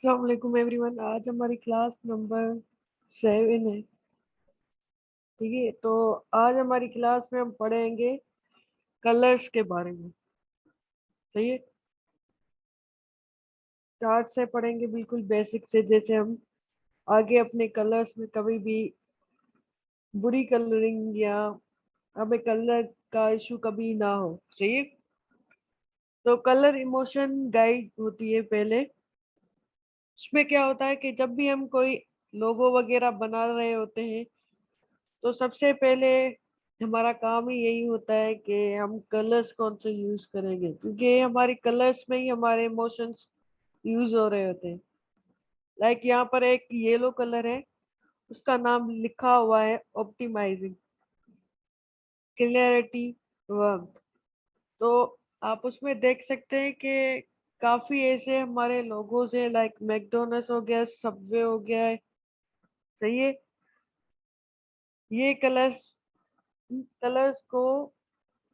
अस्सलाम वालेकुम एवरीवन। आज हमारी क्लास नंबर 7 है। ठीक है, तो आज हमारी क्लास में हम पढ़ेंगे कलर्स के बारे में। सही है, स्टार्ट से पढ़ेंगे बिल्कुल बेसिक से, जैसे हम आगे अपने कलर्स में कभी भी बुरी कलरिंग या हमें कलर का इशू कभी ना हो। सही है, तो कलर इमोशन गाइड होती है पहले। उसमें क्या होता है कि जब भी हम कोई लोगो वगैरह बना रहे होते हैं तो सबसे पहले हमारा काम ही यही होता है कि हम कलर्स कौन से यूज करेंगे, क्योंकि हमारे कलर्स में ही हमारे इमोशंस यूज हो रहे होते हैं। लाइक यहाँ पर एक येलो कलर है, उसका नाम लिखा हुआ है ऑप्टिमाइजिंग क्लियरिटी वर्क। तो आप उसमें देख सकते हैं कि काफी ऐसे हमारे लोगोस हैं, लाइक मैकडोनल्ड्स हो गया, सबवे हो गया है। सही है, ये कलर्स कलर्स को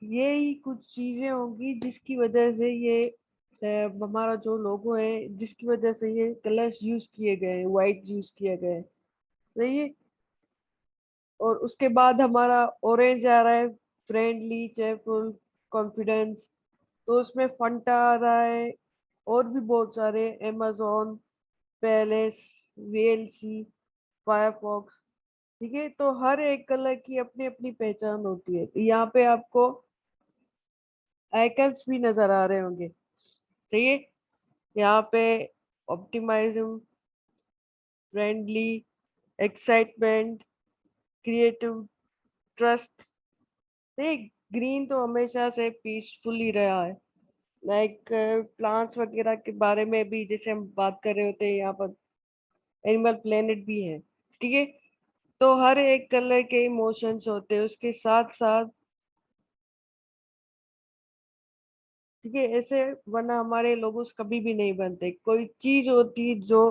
ये ही कुछ चीजें होंगी जिसकी वजह से ये हमारा जो लोगो है, जिसकी वजह से ये कलर्स यूज किए गए, वाइट यूज किया गया है। सही है, और उसके बाद हमारा ऑरेंज आ रहा है, फ्रेंडली, चेयरफुल, कॉन्फिडेंस। तो उसमें फंटा आ रहा है, और भी बहुत सारे, amazon, पैलेस, वीएलसी, फायरफॉक्स। ठीक है, तो हर एक कलर की अपनी अपनी पहचान होती है। तो यहाँ पे आपको आइकन्स भी नजर आ रहे होंगे। सही है, यहाँ पे optimism, friendly, excitement, creative, trust. Green तो हमेशा से पीसफुल ही रहा है। लाइक प्लांट्स वगैरह के बारे में भी जैसे हम बात कर रहे होते हैं, यहाँ पर एनिमल प्लेनेट भी है। ठीक है, तो हर एक कलर के इमोशंस होते हैं उसके साथ साथ। ठीक है, ऐसे वरना हमारे लोगों कभी भी नहीं बनते। कोई चीज होती है जो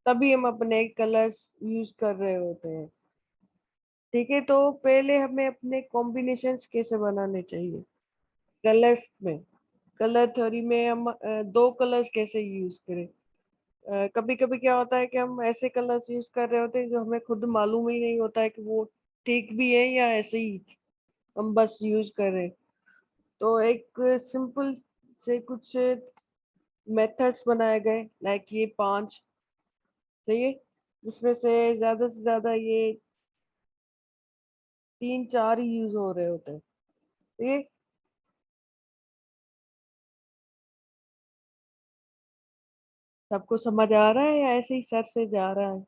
तभी हम अपने कलर्स यूज कर रहे होते हैं। ठीक है, तो पहले हमें अपने कॉम्बिनेशंस कैसे बनाने चाहिए कलर्स में। कलर थ्योरी में हम दो कलर्स कैसे यूज करें। कभी कभी क्या होता है कि हम ऐसे कलर्स यूज कर रहे होते हैं जो हमें खुद मालूम ही नहीं होता है कि वो ठीक भी है या ऐसे ही हम बस यूज कर रहे हैं। तो एक सिंपल से कुछ मेथड्स बनाए गए, लाइक ये 5। सही है, जिसमें से ज्यादा ये 3 4 ही यूज हो रहे होते हैं। ये सबको समझ आ रहा है या ऐसे ही सर से जा रहा है?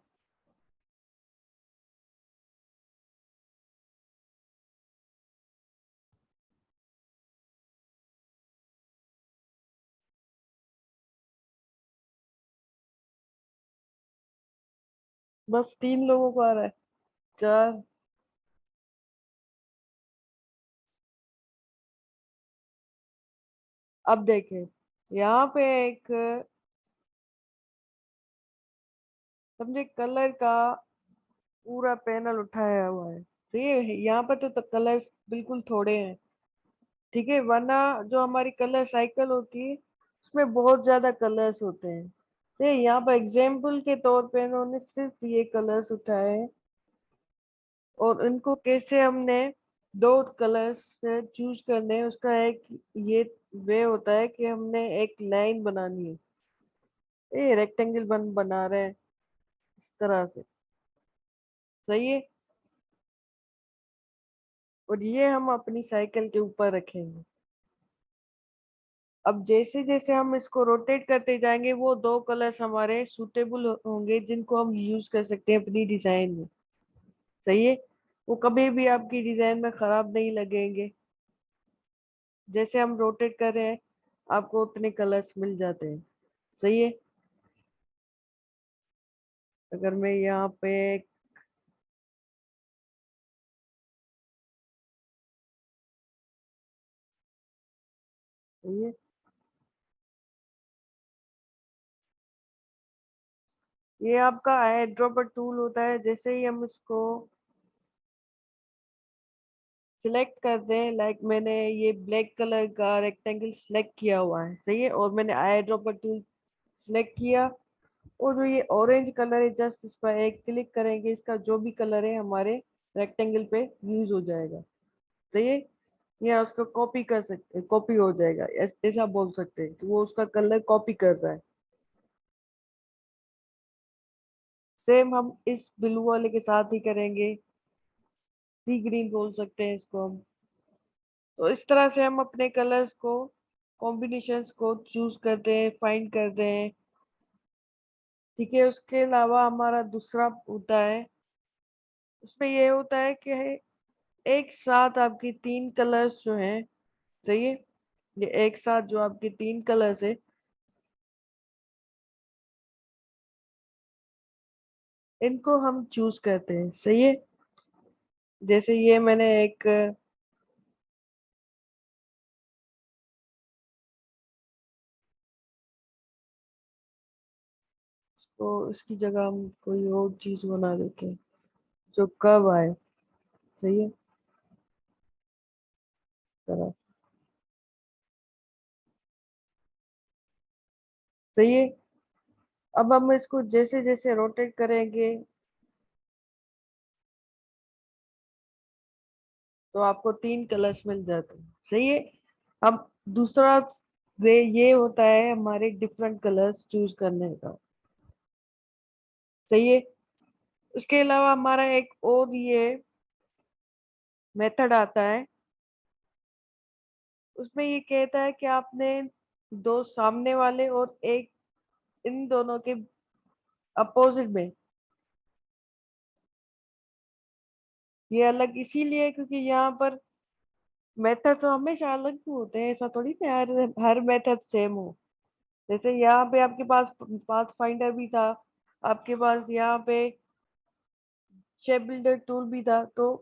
बस 3 लोगों को आ रहा है? 4? अब देखें, यहाँ पे एक समझे कलर का पूरा पैनल उठाया हुआ है। तो ये यहाँ पर तो कलर्स बिल्कुल थोड़े हैं। ठीक है, वरना जो हमारी कलर साइकिल होती है उसमें बहुत ज्यादा कलर्स होते हैं। तो यहाँ पर एग्जाम्पल के तौर पे इन्होंने सिर्फ ये कलर्स उठाए हैं, और इनको कैसे हमने दो कलर्स से चूज करने हैं उसका एक ये वे होता है कि हमने एक लाइन बनानी है। ये रेक्टेंगल बना रहे हैं इस तरह से। सही है, और ये हम अपनी साइकिल के ऊपर रखेंगे। अब जैसे जैसे हम इसको रोटेट करते जाएंगे वो दो कलर्स हमारे सूटेबल होंगे जिनको हम यूज कर सकते हैं अपनी डिजाइन में। सही है, वो कभी भी आपकी डिजाइन में खराब नहीं लगेंगे। जैसे हम रोटेट कर रहे हैं आपको उतने कलर्स मिल जाते हैं। सही है, अगर मैं यहाँ पे ये ये आपका आई ड्रॉपर टूल होता है। जैसे ही हम इसको सिलेक्ट कर दें, लाइक मैंने ये ब्लैक कलर का रेक्टेंगल सिलेक्ट किया हुआ है। सही है, और मैंने आई ड्रॉपर टूल सिलेक्ट किया, और जो ये ऑरेंज कलर है, जस्ट इस पर एक क्लिक करेंगे, इसका जो भी कलर है हमारे रेक्टेंगल पे यूज हो जाएगा। तो ये या उसको कॉपी कर सकते हैं, कॉपी हो जाएगा, ऐसा बोल सकते हैं कि वो उसका कलर कॉपी कर रहा है। सेम हम इस ब्लू वाले के साथ ही करेंगे, सी ग्रीन बोल सकते हैं इसको हम। तो इस तरह से हम अपने कलर्स को, कॉम्बिनेशंस को चूज करते हैं, फाइंड करते हैं। ठीक है, उसके अलावा हमारा दूसरा होता है, उसमें ये होता है कि एक साथ आपकी तीन कलर्स जो हैं, सही है, ये एक साथ जो आपके तीन कलर्स है, इनको हम चूज करते हैं, सही है। जैसे ये मैंने एक, तो इसकी जगह हम कोई और चीज बना देते हैं जो कब आए, सही है, तरह, सही है। अब हम इसको जैसे जैसे रोटेट करेंगे तो आपको तीन कलर्स मिल जाते हैं, सही है। अब दूसरा वे ये होता है हमारे डिफरेंट कलर्स चूज करने का, सही है। उसके अलावा हमारा एक और ये मेथड आता है, उसमें ये कहता है कि आपने दो सामने वाले और एक इन दोनों के अपोजिट में, ये अलग इसीलिए क्योंकि यहाँ पर मेथड तो हमेशा अलग ही होते हैं, ऐसा थोड़ी ना हर हर मेथड सेम हो। जैसे यहाँ पे आपके पास पाथ फाइंडर भी था, आपके पास यहाँ पे शेप बिल्डर टूल भी था, तो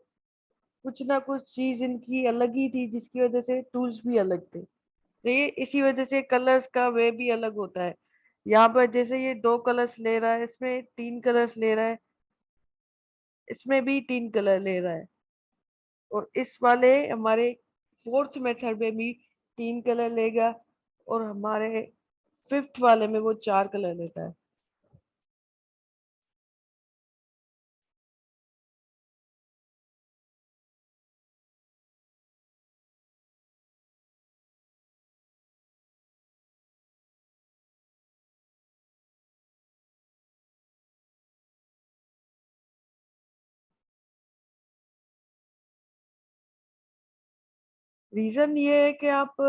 कुछ ना कुछ चीज इनकी अलग ही थी जिसकी वजह से टूल्स भी अलग थे। तो ये इसी वजह से कलर्स का वे भी अलग होता है। यहाँ पर जैसे ये दो कलर्स ले रहा है, इसमें तीन कलर्स ले रहा है, इसमें भी तीन कलर ले रहा है, और इस वाले हमारे फोर्थ मेथड में भी तीन कलर लेगा, और हमारे फिफ्थ वाले में वो चार कलर लेता है। रीजन ये है कि आप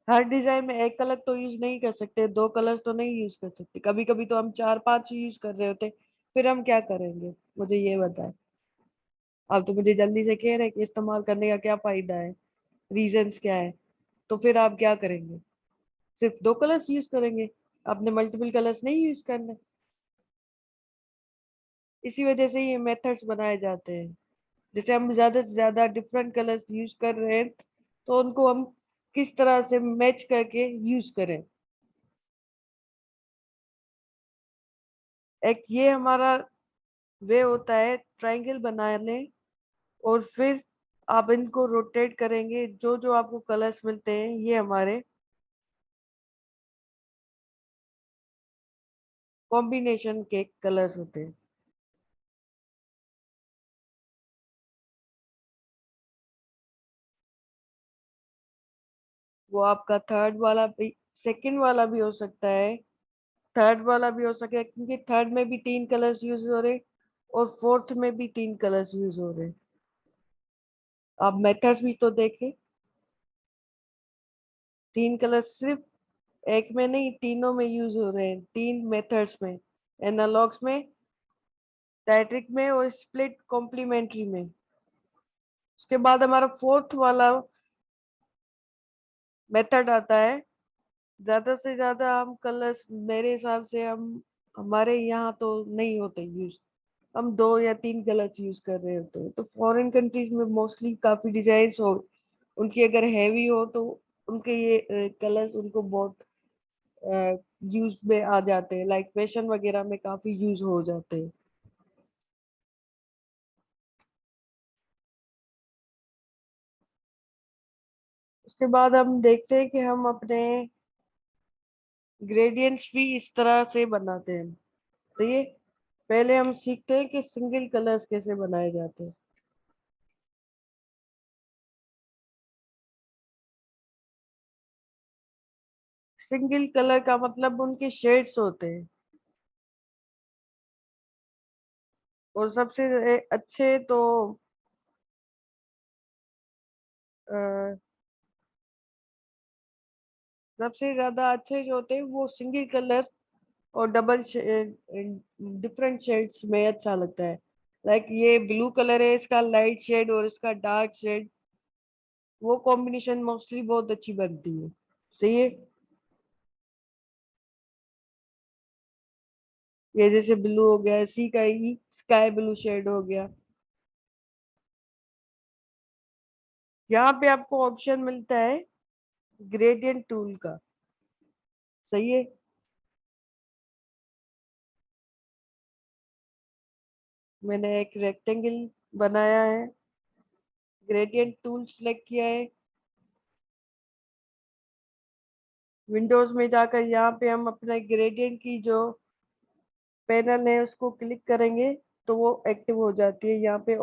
हर डिजाइन में एक कलर तो यूज नहीं कर सकते, दो कलर तो नहीं यूज कर सकते, कभी कभी तो हम चार पांच यूज कर रहे होते, फिर हम क्या करेंगे, मुझे ये बताएं। आप तो मुझे जल्दी से कह रहे हैं कि इस्तेमाल करने का क्या फायदा है, रीजंस क्या है, तो फिर आप क्या करेंगे, सिर्फ दो कलर्स यूज करेंगे, आपने मल्टीपल कलर्स नहीं यूज करने। इसी वजह से ये मेथड्स बनाए जाते हैं। जैसे हम ज्यादा से ज्यादा डिफरेंट कलर्स यूज कर रहे हैं, तो उनको हम किस तरह से मैच करके यूज करें। एक ये हमारा वे होता है ट्रायंगल बनाने, और फिर आप इनको रोटेट करेंगे, जो जो आपको कलर्स मिलते हैं ये हमारे कॉम्बिनेशन के कलर्स होते हैं। वो आपका थर्ड वाला भी, सेकंड वाला भी हो सकता है, थर्ड वाला भी हो सके, क्योंकि थर्ड में भी तीन कलर्स यूज हो रहे, और फोर्थ में भी तीन कलर्स यूज हो रहे। आप मेथड्स भी तो देखें, तीन कलर्स सिर्फ एक में नहीं, तीनों में यूज हो रहे हैं, तीन मेथड्स में, एनालॉग्स में, स्टैटिक में, और स्प्लिट कॉम्प्लीमेंट्री में। उसके बाद हमारा फोर्थ वाला मेथड आता है, ज्यादा से ज्यादा हम कलर्स, मेरे हिसाब से हम, हमारे यहाँ तो नहीं होते यूज, हम दो या तीन कलर्स यूज कर रहे होते हैं। तो फॉरेन कंट्रीज में मोस्टली काफी डिजाइन्स हो, उनकी अगर हैवी हो तो उनके ये कलर्स उनको बहुत यूज में आ जाते हैं, लाइक फैशन वगैरह में काफी यूज हो जाते हैं। उसके बाद हम देखते हैं कि हम अपने ग्रेडियंट्स भी इस तरह से बनाते हैं। तो ये पहले हम सीखते हैं कि सिंगल कलर्स कैसे बनाए जाते हैं। सिंगल कलर का मतलब उनके शेड्स होते हैं। और सबसे अच्छे तो अ, सबसे ज्यादा अच्छे जो होते हैं वो सिंगल कलर और डबल डिफरेंट शेड्स में अच्छा लगता है। लाइक ये ब्लू कलर है, इसका लाइट शेड और इसका डार्क शेड, वो कॉम्बिनेशन मोस्टली बहुत अच्छी बनती है। सही है। ये जैसे ब्लू हो गया, इसी का ही स्काई ब्लू शेड हो गया। यहाँ पे आपको ऑप्शन मिलता है ग्रेडियंट टूल का। सही है। मैंने एक रेक्टेंगल बनाया है, ग्रेडियंट टूल सिलेक्ट किया है। विंडोज में जाकर यहाँ पे हम अपने ग्रेडियंट की जो पैनल है उसको क्लिक करेंगे तो वो एक्टिव हो जाती है। यहाँ पे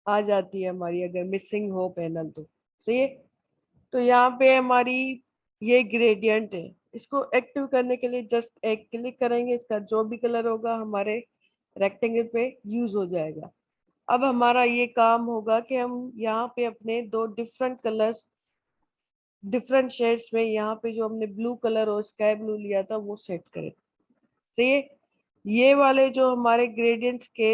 आ जाती है हमारी, अगर मिसिंग हो पैनल तो। सही है। तो यहाँ पे हमारी ये ग्रेडियंट है। इसको एक्टिव करने के लिए जस्ट एक क्लिक करेंगे, इसका जो भी कलर होगा हमारे रेक्टेंगल पे यूज हो जाएगा। अब हमारा ये काम होगा कि हम यहाँ पे अपने दो डिफरेंट कलर्स डिफरेंट शेड्स में, यहाँ पे जो हमने ब्लू कलर और स्काई ब्लू लिया था वो सेट करें। तो ये वाले जो हमारे ग्रेडियंट्स के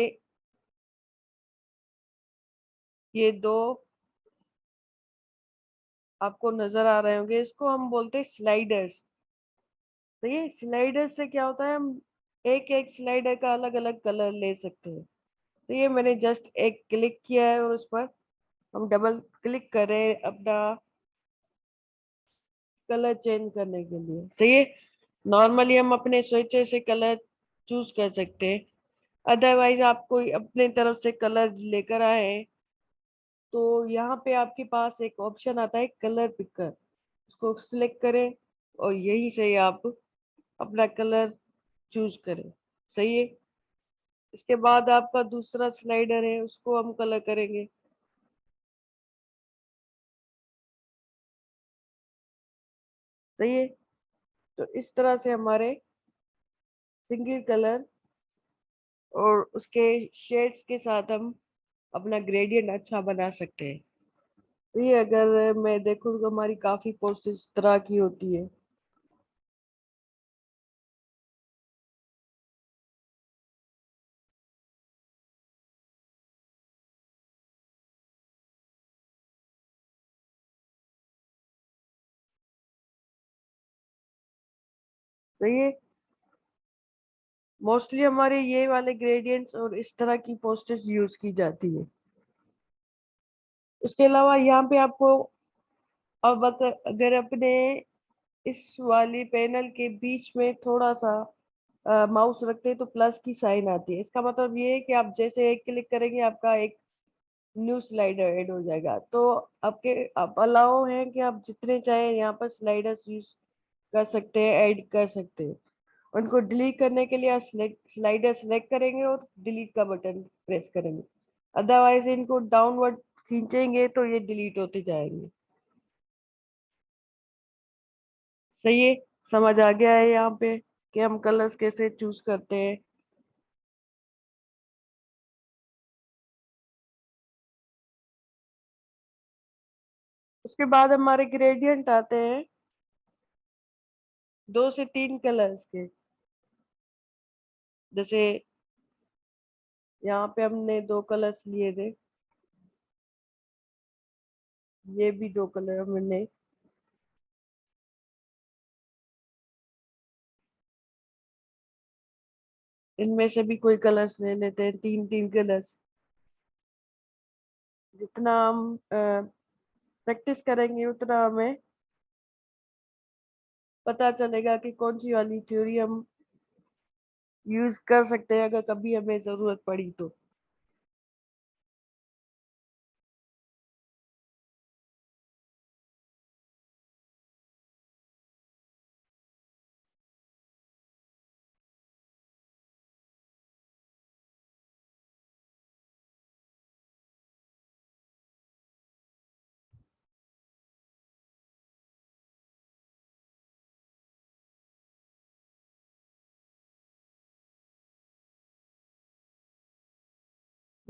ये दो आपको नजर आ रहे होंगे, इसको हम बोलते हैं स्लाइडर्स। तो ये स्लाइडर से क्या होता है, हम एक एक स्लाइडर का अलग अलग कलर ले सकते हैं। तो ये मैंने जस्ट एक क्लिक किया है और उस पर हम डबल क्लिक करें अपना कलर चेंज करने के लिए। सही है। नॉर्मली हम अपने स्वेच्छे से कलर चूज कर सकते हैं। अदरवाइज आप कोई अपने तरफ से कलर लेकर आए तो यहाँ पे आपके पास एक ऑप्शन आता है कलर पिकर, उसको सिलेक्ट करें और यही से आप अपना कलर चूज करें। सही है। इसके बाद आपका दूसरा स्लाइडर है, उसको हम कलर करेंगे। सही है। तो इस तरह से हमारे सिंगल कलर और उसके शेड्स के साथ हम अपना ग्रेडियंट अच्छा बना सकते हैं। तो ये अगर मैं देखूँ तो हमारी काफी पोस्ट इस तरह की होती है। तो ये मोस्टली हमारे ये वाले ग्रेडियंट्स और इस तरह की पोस्टर्स यूज की जाती है। उसके अलावा यहाँ पे आपको अब अगर अपने इस वाली पैनल के बीच में थोड़ा सा माउस रखते हैं तो प्लस की साइन आती है। इसका मतलब ये है कि आप जैसे एक क्लिक करेंगे आपका एक न्यू स्लाइडर ऐड हो जाएगा। तो आपके आप अलाउ हैं कि आप जितने चाहे यहाँ पर स्लाइडर्स यूज कर सकते हैं, ऐड कर सकते हैं। उनको डिलीट करने के लिए आप स्लाइडर सेलेक्ट करेंगे और डिलीट का बटन प्रेस करेंगे। अदरवाइज इनको डाउनवर्ड खींचेंगे तो ये डिलीट होते जाएंगे। सही है। समझ आ गया है यहाँ पे कि हम कलर्स कैसे चूज करते हैं। उसके बाद हमारे ग्रेडियंट आते हैं दो से तीन कलर्स के। जैसे यहाँ पे हमने दो कलर्स लिए थे, ये भी दो कलर हमने, इनमें से भी कोई कलर्स ले लेते हैं, तीन तीन कलर्स। जितना हम प्रैक्टिस करेंगे उतना हमें पता चलेगा कि कौन सी वाली थ्योरी हम यूज कर सकते हैं अगर कभी हमें जरूरत पड़ी तो।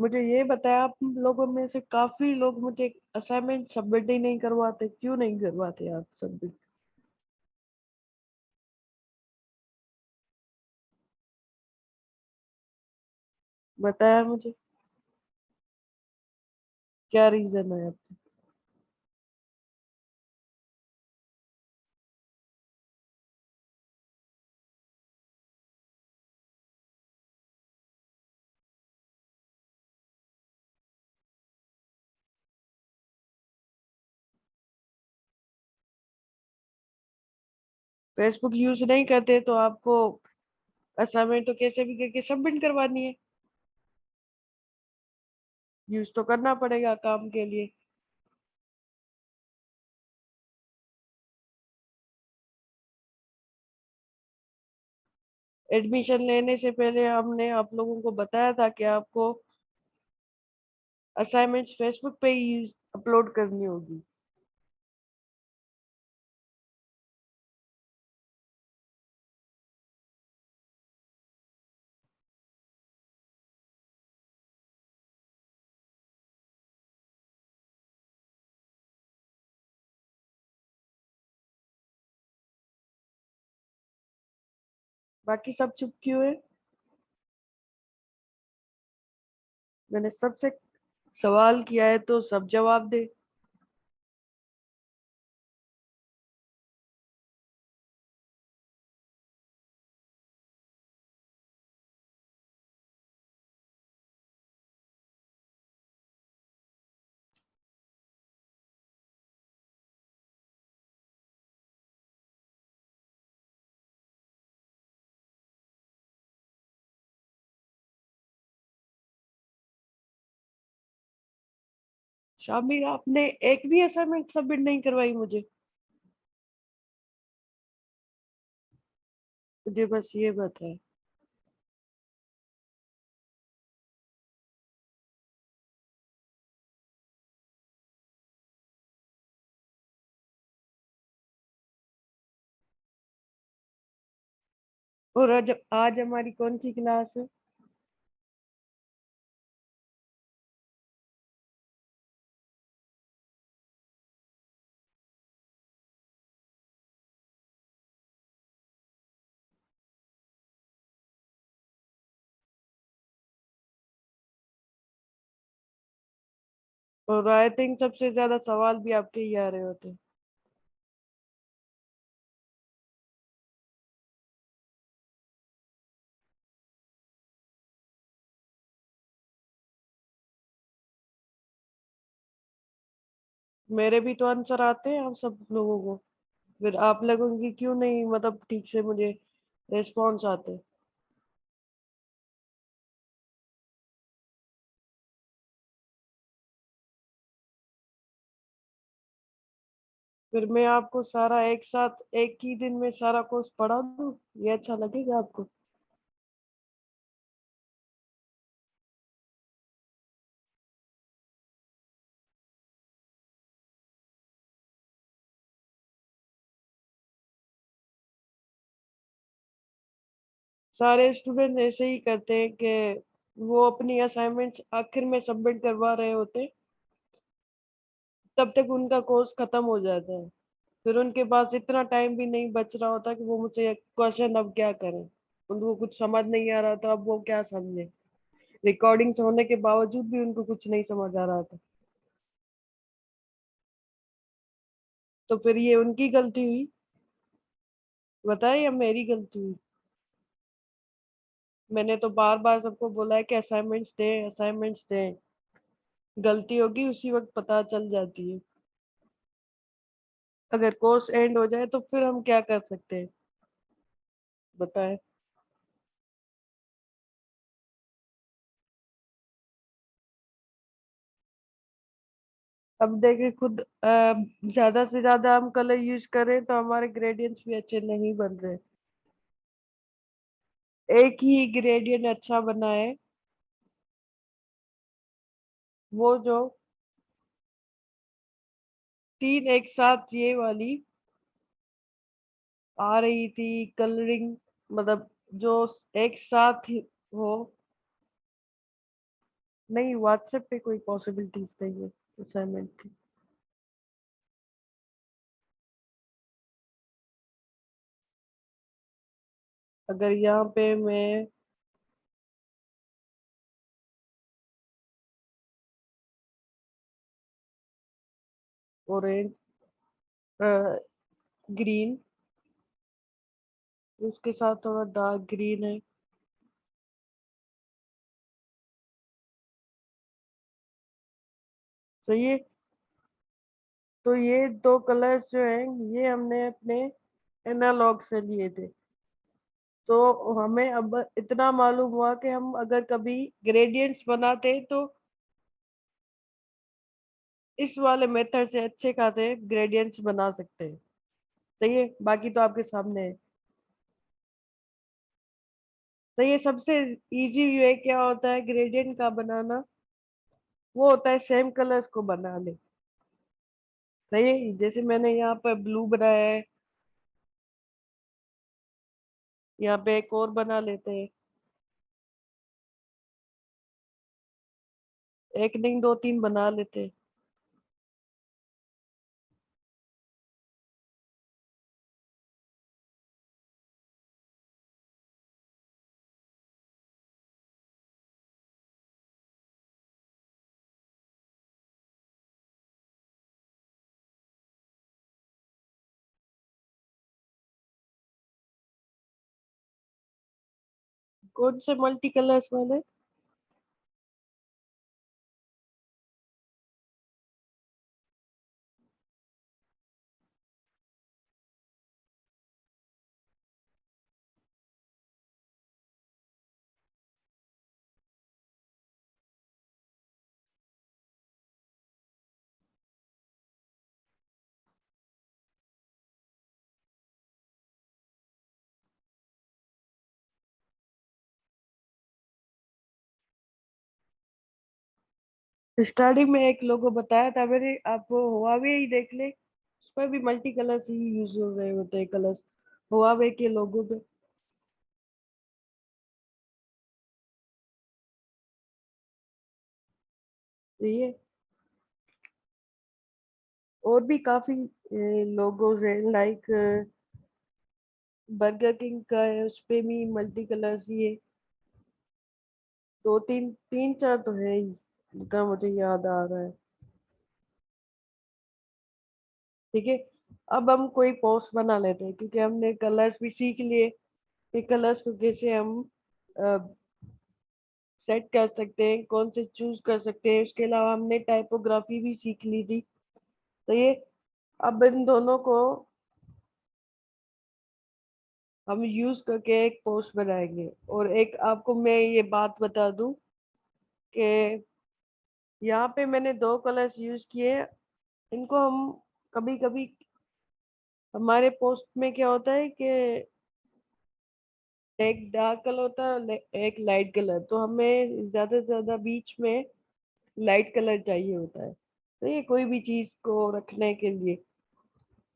मुझे ये बताया, आप लोगों में से काफी लोग मुझे असाइनमेंट सबमिट ही नहीं करवाते, क्यों नहीं करवाते आप सबमिट? बताया मुझे, क्या रीजन है आपका? फेसबुक यूज नहीं करते तो आपको असाइनमेंट तो कैसे भी करके सबमिट करवानी है। यूज तो करना पड़ेगा काम के लिए। एडमिशन लेने से पहले हमने आप लोगों को बताया था कि आपको असाइनमेंट्स फेसबुक पे ही अपलोड करनी होगी। बाकी सब चुप क्यों है? मैंने सबसे सवाल किया है तो सब जवाब दे। शामिर, आपने एक भी असाइनमेंट सबमिट नहीं करवाई मुझे। मुझे बस ये बताए। और आज आज हमारी कौन सी क्लास है? और आई थिंक सबसे ज्यादा सवाल भी आपके ही आ रहे होते हैं। मेरे भी तो आंसर आते हैं आप सब लोगों को। फिर आप लोगों की क्यों नहीं, मतलब ठीक से मुझे रेस्पॉन्स आते? फिर मैं आपको सारा एक साथ एक ही दिन में सारा कोर्स पढ़ा दूं, ये अच्छा लगेगा आपको? सारे स्टूडेंट ऐसे ही करते हैं कि वो अपनी असाइनमेंट्स आखिर में सबमिट करवा रहे होते, तब तक उनका कोर्स खत्म हो जाता है। फिर उनके पास इतना टाइम भी नहीं बच रहा होता कि वो मुझसे क्वेश्चन अब क्या करें। उनको कुछ समझ नहीं आ रहा था, अब वो क्या समझे। रिकॉर्डिंग्स होने के बावजूद भी उनको कुछ नहीं समझ आ रहा था। तो फिर ये उनकी गलती हुई? बताए, या मेरी गलती हुई? मैंने तो बार बार सबको बोला है कि असाइनमेंट्स दें, असाइनमेंट्स दें। गलती होगी उसी वक्त पता चल जाती है। अगर कोर्स एंड हो जाए तो फिर हम क्या कर सकते हैं? बताएं। अब देखिए खुद ज्यादा से ज्यादा हम कलर यूज करें तो हमारे ग्रेडियंट्स भी अच्छे नहीं बन रहे। एक ही ग्रेडियंट अच्छा बना है, वो जो तीन एक साथ ये वाली आ रही थी कलरिंग, मतलब जो एक साथ ही हो, नहीं, व्हाट्सएप पे कोई पॉसिबिलिटीज नहीं है असाइनमेंट की। अगर यहाँ पे मैं ऑरेंज, ग्रीन, उसके साथ थोड़ा डार्क ग्रीन है, सही है। तो ये दो कलर्स जो हैं ये हमने अपने एनालॉग से लिए थे। तो हमें अब इतना मालूम हुआ कि हम अगर कभी ग्रेडियंट्स बनाते तो इस वाले मेथड से अच्छे खासे ग्रेडियंट्स बना सकते हैं। सही है, बाकी तो आपके सामने है। तो ये सबसे इजी वे क्या होता है ग्रेडियंट का बनाना, वो होता है सेम कलर्स को बना ले। सही है, जैसे मैंने यहाँ पर ब्लू बनाया है, यहाँ पे एक और बना लेते हैं। एक नहीं, दो तीन बना लेते हैं। कौन से मल्टी कलर्स वाले? स्टार्टिंग में एक लोगो बताया था मैंने आपको, हुआवे ही देख ले, उसमें भी मल्टी कलर्स ही यूज हो रहे होते हैं कलर्स, हुआवे के लोगो पे। तो ये और भी काफी लोगोज है, लाइक बर्गर किंग का है, उस पे भी मल्टी कलर्स ही है। दो तीन, तीन चार तो है ही, जितना मुझे याद आ रहा है। ठीक है, अब हम कोई पोस्ट बना लेते हैं, क्योंकि हमने कलर्स भी सीख लिए कि कलर्स को कैसे हम सेट कर सकते हैं, कौन से चूज कर सकते हैं। उसके अलावा हमने टाइपोग्राफी भी सीख ली थी। तो ये अब इन दोनों को हम यूज करके एक पोस्ट बनाएंगे। और एक आपको मैं ये बात बता दूं कि यहाँ पे मैंने दो कलर्स यूज किए हैं। इनको हम कभी कभी, हमारे पोस्ट में क्या होता है कि एक डार्क कलर होता है और एक लाइट कलर, तो हमें ज्यादा से ज्यादा बीच में लाइट कलर चाहिए होता है। तो ये कोई भी चीज को रखने के लिए,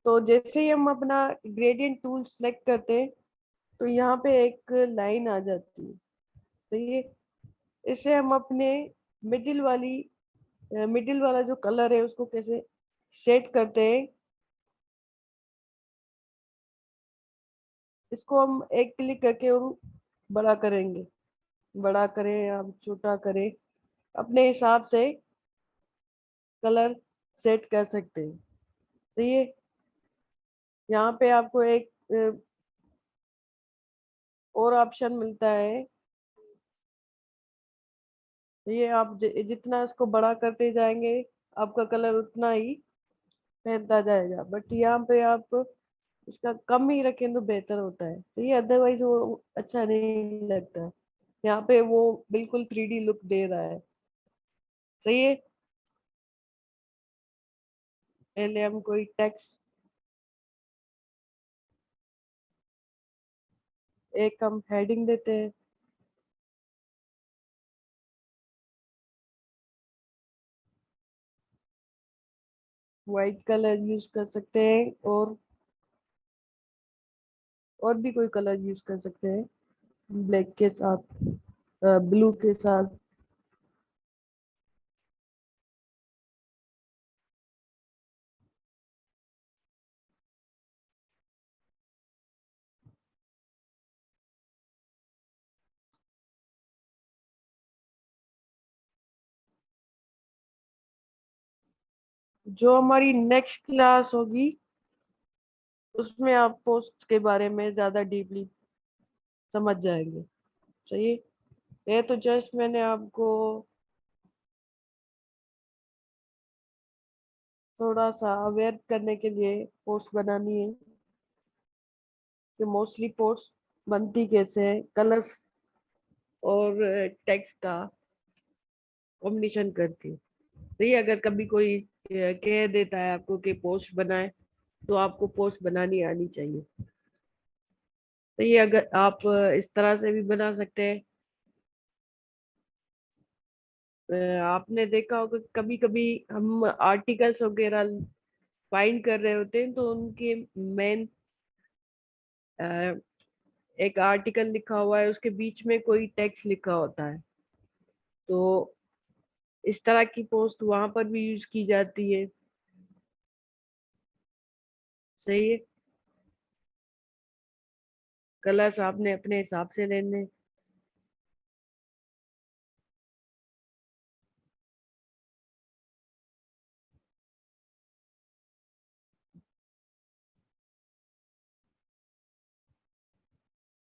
तो जैसे ही हम अपना ग्रेडियंट टूल सेलेक्ट करते हैं तो यहाँ पे एक लाइन आ जाती है। तो ये, इसे हम अपने मिडिल वाली, मिडिल वाला जो कलर है उसको कैसे सेट करते हैं, इसको हम एक क्लिक करके और बड़ा करेंगे। बड़ा करें या छोटा करें, अपने हिसाब से कलर सेट कर सकते हैं। तो ये यहाँ पे आपको एक और ऑप्शन मिलता है। तो ये आप जितना इसको बड़ा करते जाएंगे आपका कलर उतना ही फैलता जाएगा, बट यहाँ पे आप इसका कम ही रखें तो बेहतर होता है। तो ये अदरवाइज वो अच्छा नहीं लगता। यहाँ पे वो बिल्कुल 3D लुक दे रहा है। तो ये पहले हम कोई टेक्स्ट, एक हम हेडिंग देते हैं। वाइट कलर यूज कर सकते हैं, और भी कोई कलर यूज कर सकते हैं ब्लैक के साथ, ब्लू के साथ। जो हमारी नेक्स्ट क्लास होगी उसमें आप पोस्ट के बारे में ज्यादा डीपली समझ जाएंगे। सही है। ये तो जस्ट मैंने आपको थोड़ा सा अवेयर करने के लिए पोस्ट बनानी है कि मोस्टली पोस्ट बनती कैसे है, कलर्स और टेक्स्ट का कॉम्बिनेशन करके। तो ये अगर कभी कोई कह देता है आपको कि पोस्ट बनाए, तो आपको पोस्ट बनानी आनी चाहिए। तो ये अगर आप इस तरह से भी बना सकते हैं। आपने देखा होगा कभी कभी हम आर्टिकल्स वगैरह फाइंड कर रहे होते हैं तो उनके मेन एक आर्टिकल लिखा हुआ है, उसके बीच में कोई टेक्स्ट लिखा होता है। तो इस तरह की पोस्ट वहां पर भी यूज की जाती है। सही है। कलर्स आपने अपने हिसाब से लेने।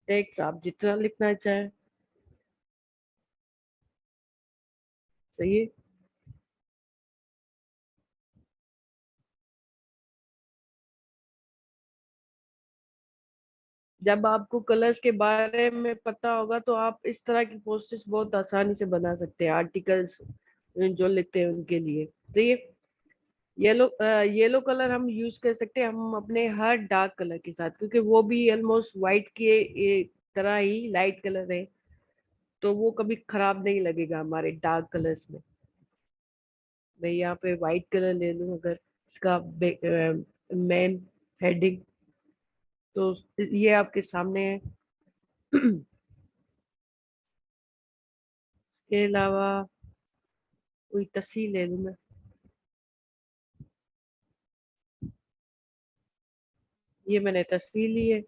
टेक्स्ट आप जितना लिखना चाहें। सही है। जब आपको कलर्स के बारे में पता होगा तो आप इस तरह की पोस्टर्स बहुत आसानी से बना सकते हैं, आर्टिकल्स जो लिखते हैं उनके लिए। तो येलो कलर हम यूज कर सकते हैं हम अपने हर डार्क कलर के साथ, क्योंकि वो भी ऑलमोस्ट वाइट के तरह ही लाइट कलर है। तो वो कभी खराब नहीं लगेगा हमारे डार्क कलर्स में। मैं यहाँ पे वाइट कलर ले लूँ अगर इसका मेन हेडिंग, तो ये आपके सामने है। इसके अलावा कोई तस्वीर ले लूँ मैं। ये मैंने तस्वीर ली है।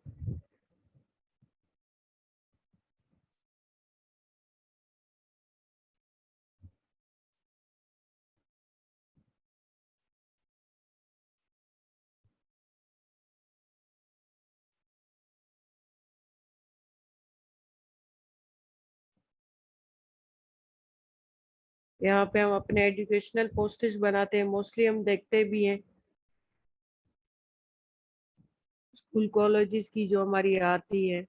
यहाँ पे हम अपने एजुकेशनल पोस्टर्स बनाते हैं, मोस्टली हम देखते भी हैं स्कूल कॉलेजेस की जो हमारी आती है।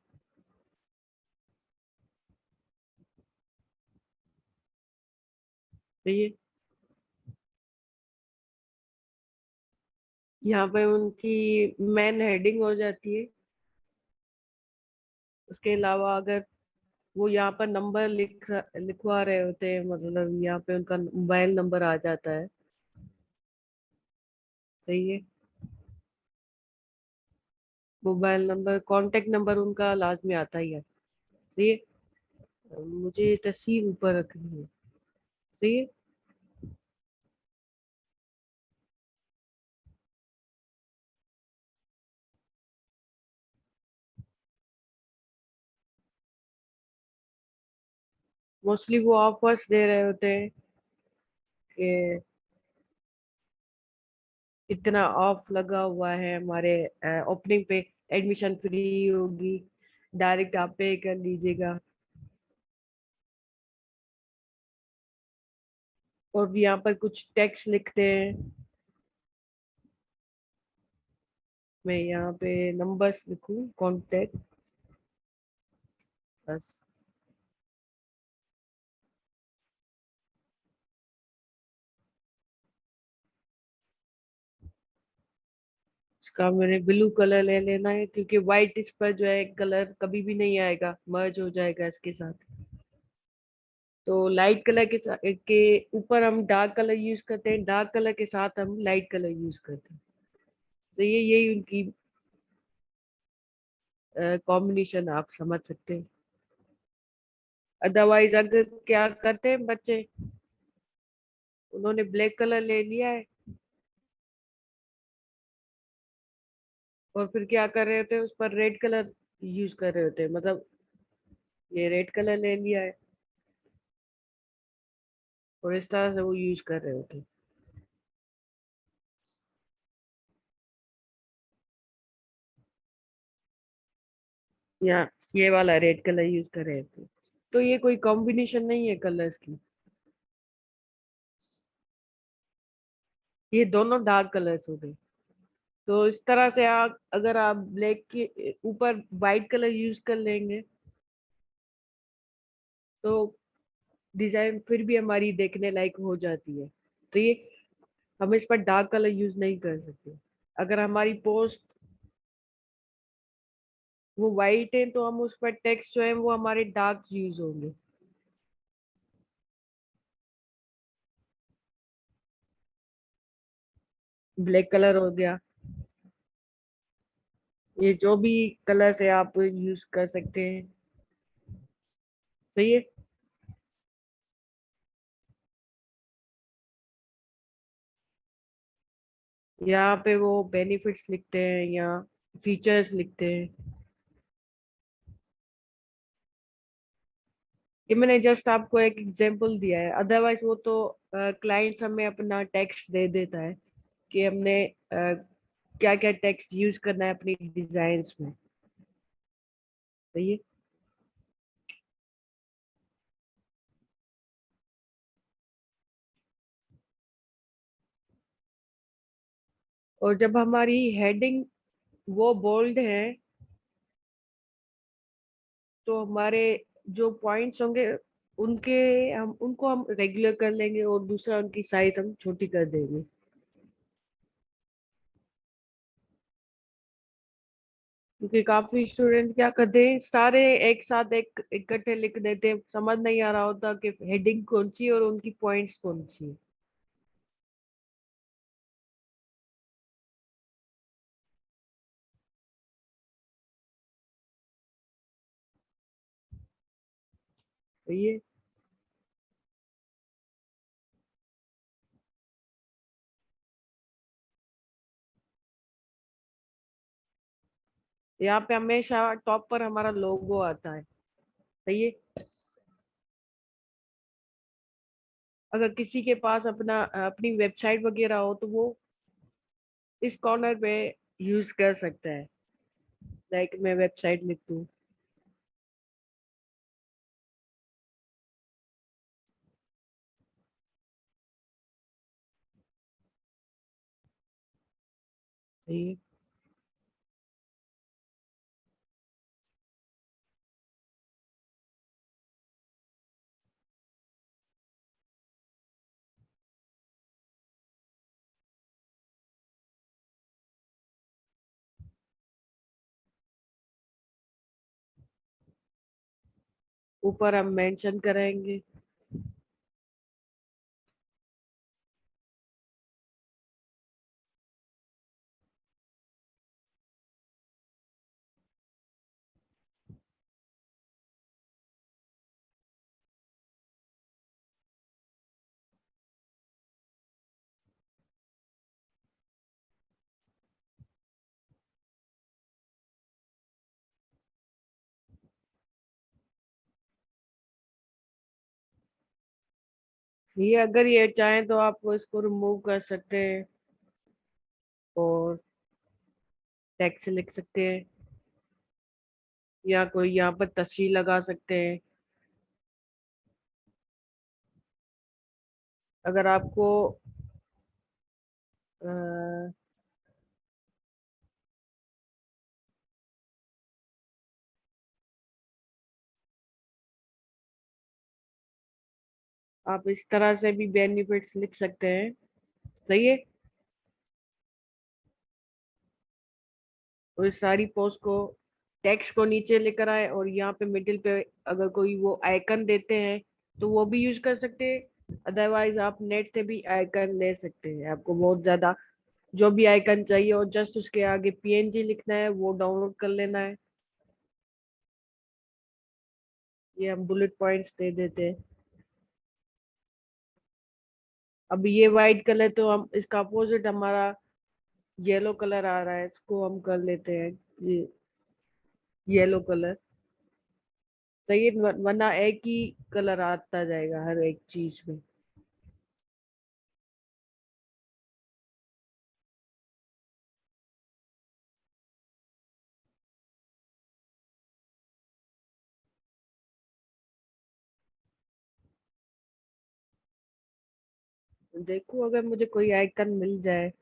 तो ये यहाँ पे उनकी मेन हेडिंग हो जाती है। उसके अलावा अगर वो यहाँ पर नंबर लिखवा रहे होते हैं, मतलब यहाँ पे उनका मोबाइल नंबर आ जाता है। सही है। मोबाइल नंबर, कांटेक्ट नंबर उनका लाजमी आता ही है। सही है। मुझे तस्वीर ऊपर रखनी है। सही है। मोस्टली वो ऑफर्स दे रहे होते हैं कि इतना ऑफ लगा हुआ है हमारे ओपनिंग पे, एडमिशन फ्री होगी, डायरेक्ट आप पे कर लीजिएगा। और भी यहाँ पर कुछ टेक्स्ट लिखते हैं। मैं यहाँ पे नंबर्स लिखूं, कॉन्टेक्ट बस। इसका मैंने ब्लू कलर ले लेना है, क्योंकि व्हाइट इस पर जो है कलर कभी भी नहीं आएगा, मर्ज हो जाएगा इसके साथ। तो लाइट कलर के ऊपर हम डार्क कलर यूज करते हैं, डार्क कलर के साथ हम लाइट कलर यूज करते हैं। तो ये यही उनकी कॉम्बिनेशन आप समझ सकते हैं। अदरवाइज अगर क्या करते हैं बच्चे, उन्होंने ब्लैक कलर ले लिया है और फिर क्या कर रहे होते हैं, उस पर रेड कलर यूज कर रहे होते हैं, मतलब ये रेड कलर ले लिया है और इस तरह से वो यूज कर रहे होते हैं। या ये वाला रेड कलर यूज कर रहे थे, तो ये कोई कॉम्बिनेशन नहीं है कलर्स की। ये दोनों डार्क कलर्स हो गए। तो इस तरह से आप, अगर आप ब्लैक के ऊपर वाइट कलर यूज कर लेंगे तो डिजाइन फिर भी हमारी देखने लायक हो जाती है। तो ये हम इस पर डार्क कलर यूज नहीं कर सकते। अगर हमारी पोस्ट वो वाइट है तो हम उस पर टेक्स्ट जो है वो हमारे डार्क यूज होंगे। ब्लैक कलर हो गया। ये जो भी कलर है आप यूज कर सकते हैं। सही है। यहाँ पे वो बेनिफिट्स लिखते हैं या फीचर्स लिखते हैं। ये मैंने जस्ट आपको एक एग्जांपल दिया है, अदरवाइज वो तो क्लाइंट्स हमें अपना टेक्स्ट दे देता है कि हमने क्या क्या टेक्स्ट यूज करना है अपनी डिजाइन्स में। सही है। और जब हमारी हेडिंग वो बोल्ड है तो हमारे जो पॉइंट्स होंगे उनके हम उनको हम रेगुलर कर लेंगे और दूसरा उनकी साइज हम छोटी कर देंगे। क्योंकि काफी स्टूडेंट क्या करते हैं, सारे एक साथ एक इकट्ठे लिख देते हैं, समझ नहीं आ रहा होता कि हेडिंग कौन सी है और उनकी पॉइंट्स कौन सी है। तो ये यहाँ पे हमेशा टॉप पर हमारा लोगो आता है। सही है। अगर किसी के पास अपना अपनी वेबसाइट वगैरह हो तो वो इस कॉर्नर पे यूज कर सकता है। लाइक मैं वेबसाइट लिख दूँ। सही है। ऊपर हम मेंशन करेंगे। ये अगर ये चाहें तो आप इसको रिमूव कर सकते हैं और टेक्स्ट लिख सकते हैं या कोई यहाँ पर तस्वीर लगा सकते हैं। अगर आपको अ, आप इस तरह से भी बेनिफिट्स लिख सकते हैं। सही है। और इस सारी पोस्ट को टेक्स्ट को नीचे लेकर आए और यहाँ पे मिडिल पे अगर कोई वो आइकन देते हैं तो वो भी यूज कर सकते हैं। अदरवाइज आप नेट से भी आइकन ले सकते हैं। आपको बहुत ज्यादा जो भी आइकन चाहिए और जस्ट उसके आगे पीएनजी लिखना है, वो डाउनलोड कर लेना है। ये हम बुलेट पॉइंट्स दे देते हैं। अब ये वाइट कलर तो हम इसका अपोजिट हमारा येलो कलर आ रहा है, इसको हम कर लेते हैं ये येलो कलर। तो ये वरना एक ही कलर आता जाएगा हर एक चीज में। देखो अगर मुझे कोई आइकन मिल जाए।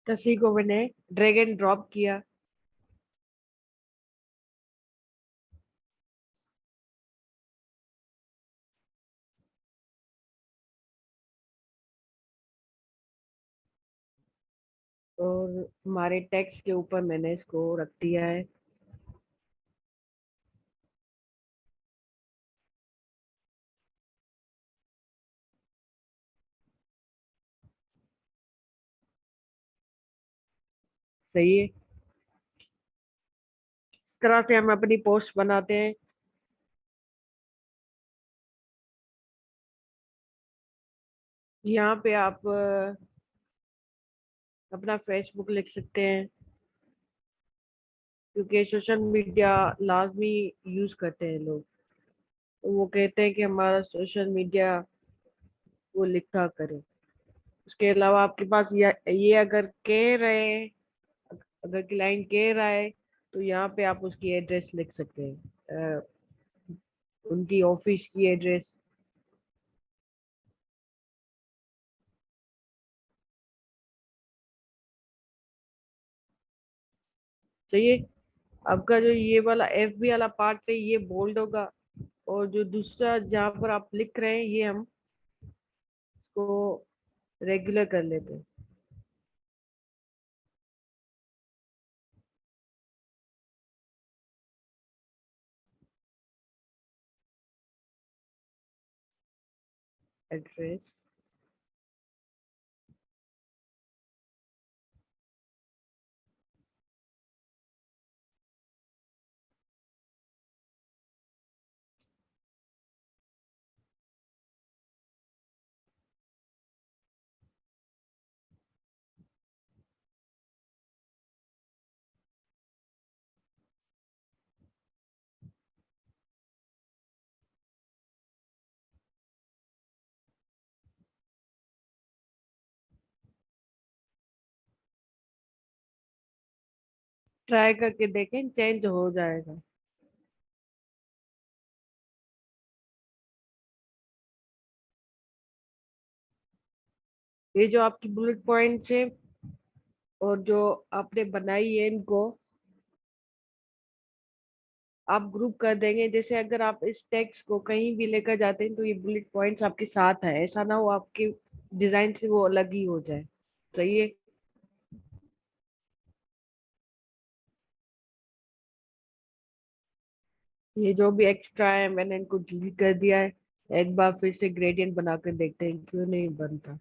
तसी को मैंने ड्रैग एंड ड्रॉप किया। और हमारे टेक्स्ट के ऊपर मैंने इसको रख दिया है। सही है। इस तरह से हम अपनी पोस्ट बनाते हैं। यहाँ पे आप अपना फेसबुक लिख सकते हैं, क्योंकि सोशल मीडिया लाजमी यूज करते हैं लोग। तो वो कहते हैं कि हमारा सोशल मीडिया वो लिखा करे। उसके अलावा आपके पास ये अगर कह रहे हैं, अगर क्लाइंट कह रहा है, तो यहाँ पे आप उसकी एड्रेस लिख सकते हैं, उनकी ऑफिस की एड्रेस। चाहिए। आपका जो ये वाला FB वाला पार्ट है ये बोल्ड होगा, और जो दूसरा जहाँ पर आप लिख रहे हैं ये हम इसको रेगुलर कर लेते हैं। एड्रेस। ट्राई करके देखें, चेंज हो जाएगा। ये जो आपकी बुलेट पॉइंट्स है और जो आपने बनाई है, इनको आप ग्रुप कर देंगे। जैसे अगर आप इस टेक्स्ट को कहीं भी लेकर जाते हैं तो ये बुलेट पॉइंट्स आपके साथ है, ऐसा ना हो आपके डिजाइन से वो अलग ही हो जाए। सही है। ये जो भी एक्स्ट्रा है मैंने इनको डिलीट कर दिया है। एक बार फिर से ग्रेडियंट बनाकर देखते हैं क्यों नहीं बनता।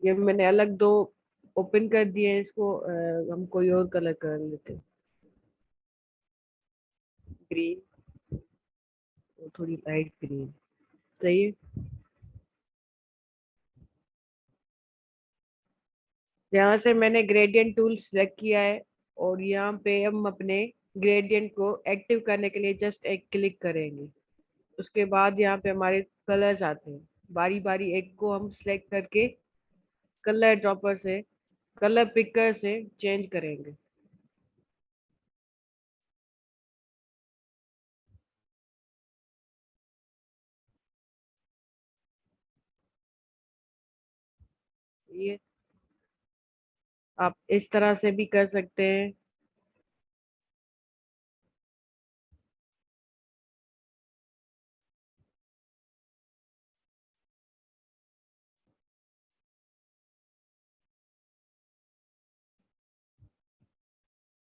ये मैंने अलग दो ओपन कर दिए हैं, इसको हम कोई और कलर कर लेते हैं। ग्रीन, थोड़ी लाइट ग्रीन। सही है। यहाँ से मैंने ग्रेडियंट टूल सेलेक्ट किया है, और यहाँ पे हम अपने ग्रेडियंट को एक्टिव करने के लिए जस्ट एक क्लिक करेंगे। उसके बाद यहाँ पे हमारे कलर्स आते हैं। बारी बारी एक को हम सिलेक्ट करके कलर ड्रॉपर से, कलर पिकर से चेंज करेंगे। ये आप इस तरह से भी कर सकते हैं।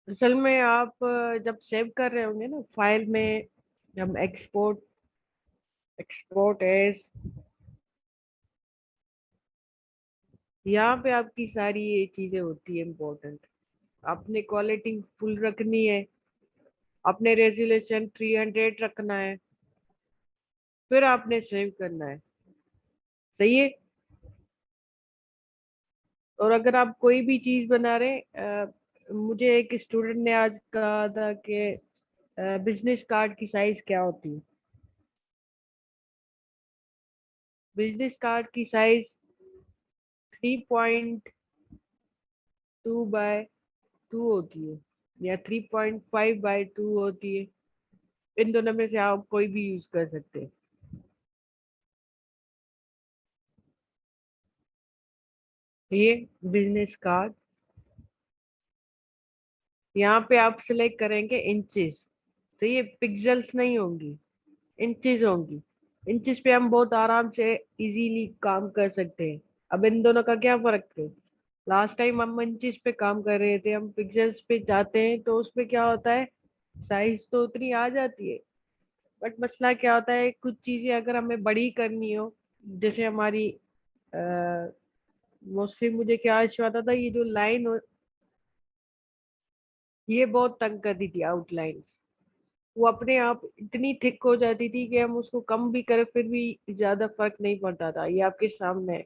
असल में आप जब सेव कर रहे होंगे ना फाइल में, जब एक्सपोर्ट, एक्सपोर्ट एज, यहाँ पे आपकी सारी ये चीजें होती है इम्पोर्टेंट। आपने क्वालिटी फुल रखनी है, आपने रेजोल्यूशन 300 रखना है, फिर आपने सेव करना है। सही है। और अगर आप कोई भी चीज बना रहे मुझे एक स्टूडेंट ने आज कहा था कि बिजनेस कार्ड की साइज क्या होती है। बिजनेस कार्ड की साइज 3.2 बाय 2 होती है, या 3.5 बाय 2 होती है। इन दोनों में से आप कोई भी यूज कर सकते हैं। ये बिजनेस कार्ड, यहाँ पे आप सिलेक्ट करेंगे इंचेस। तो ये पिक्सल्स नहीं होंगी, इंचेस होंगी। इंचेस पे हम बहुत आराम से इजीली काम कर सकते हैं। अब इन दोनों का क्या फर्क है? लास्ट टाइम हम इंचेस पे काम कर रहे थे, हम पिक्सल्स पे जाते हैं तो उसमें क्या होता है, साइज तो उतनी आ जाती है, बट मसला क्या होता है, कुछ चीजें अगर हमें बड़ी करनी हो, जैसे हमारी मोस्टली मुझे क्या इशू आता था, ये जो लाइन ये बहुत तंग कर दी थी आउटलाइन। वो अपने आप इतनी थिक हो जाती थी कि हम उसको कम भी करें फिर भी ज्यादा फर्क नहीं पड़ता था। ये आपके सामने है।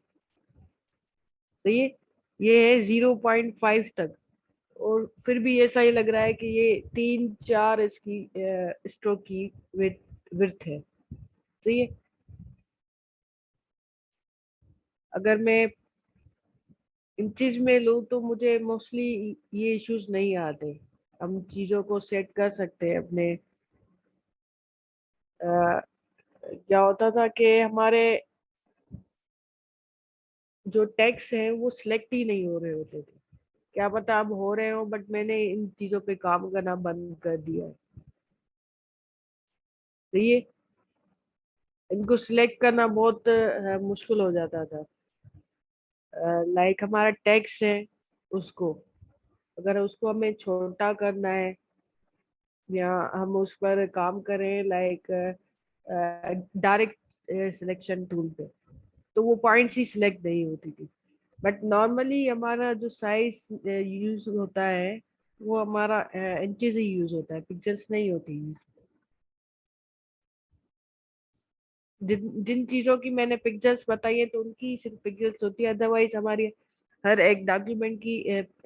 तो ये है 0.5 तक, और फिर भी ऐसा ही लग रहा है कि ये 3-4 इसकी स्ट्रोक की विड्थ है। तो ये, अगर मैं इंचेस में लूँ तो मुझे मोस्टली ये इश्यूज नहीं आते। हम चीजों को सेट कर सकते हैं अपने। अ, क्या होता था कि हमारे जो टैक्स हैं वो सिलेक्ट ही नहीं हो रहे होते थे। क्या पता अब हो रहे हो, बट मैंने इन चीजों पे काम करना बंद कर दिया है। तो ये इनको सिलेक्ट करना बहुत मुश्किल हो जाता था। लाइक हमारा टैक्स है, उसको अगर उसको हमें छोटा करना है, या हम उस पर काम करें लाइक डायरेक्ट सिलेक्शन टूल पे, तो वो पॉइंट्स ही सिलेक्ट नहीं होती थी। बट नॉर्मली हमारा जो साइज यूज होता है वो हमारा इंचेस ही यूज होता है, पिक्चर्स नहीं होती। जिन जिन चीजों की मैंने पिक्चर्स बताई है तो उनकी सिर्फ पिक्चर्स होती है, अदरवाइज हमारी हर एक डॉक्यूमेंट की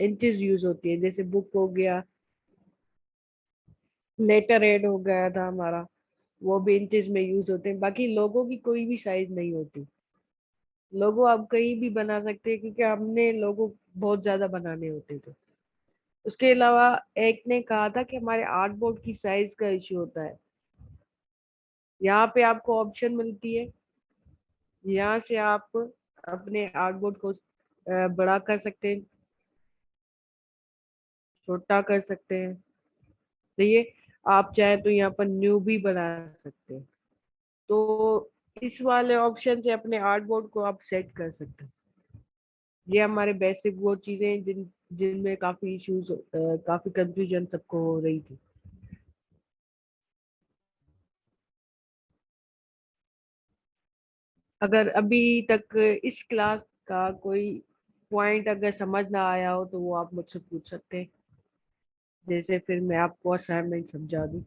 इंचेस यूज होती है। जैसे बुक हो गया, लेटर एड हो गया था हमारा, वो भी इंचेस में यूज होते हैं। बाकी लोगों की कोई भी साइज नहीं होती। लोगो आप कहीं भी बना सकते हैं, क्योंकि हमने लोगो बहुत ज्यादा बनाने होते थे। उसके अलावा एक ने कहा था कि हमारे आर्ट बोर्ड की साइज का इश्यू होता है। यहाँ पे आपको ऑप्शन मिलती है, यहाँ से आप अपने आर्ट बोर्ड को बड़ा कर सकते हैं, छोटा कर सकते हैं। तो ये आप चाहे तो यहाँ पर न्यू भी बना सकते हैं। तो इस वाले ऑप्शन से अपने आर्ट बोर्ड को आप सेट कर सकते हैं। ये हमारे बेसिक वो चीजें हैं जिनमें काफी इश्यूज, काफी कंफ्यूजन सबको हो रही थी। अगर अभी तक इस क्लास का कोई पॉइंट अगर समझ ना आया हो तो वो आप मुझसे पूछ सकते हैं, जैसे फिर मैं आपको असाइनमेंट समझा दूँ।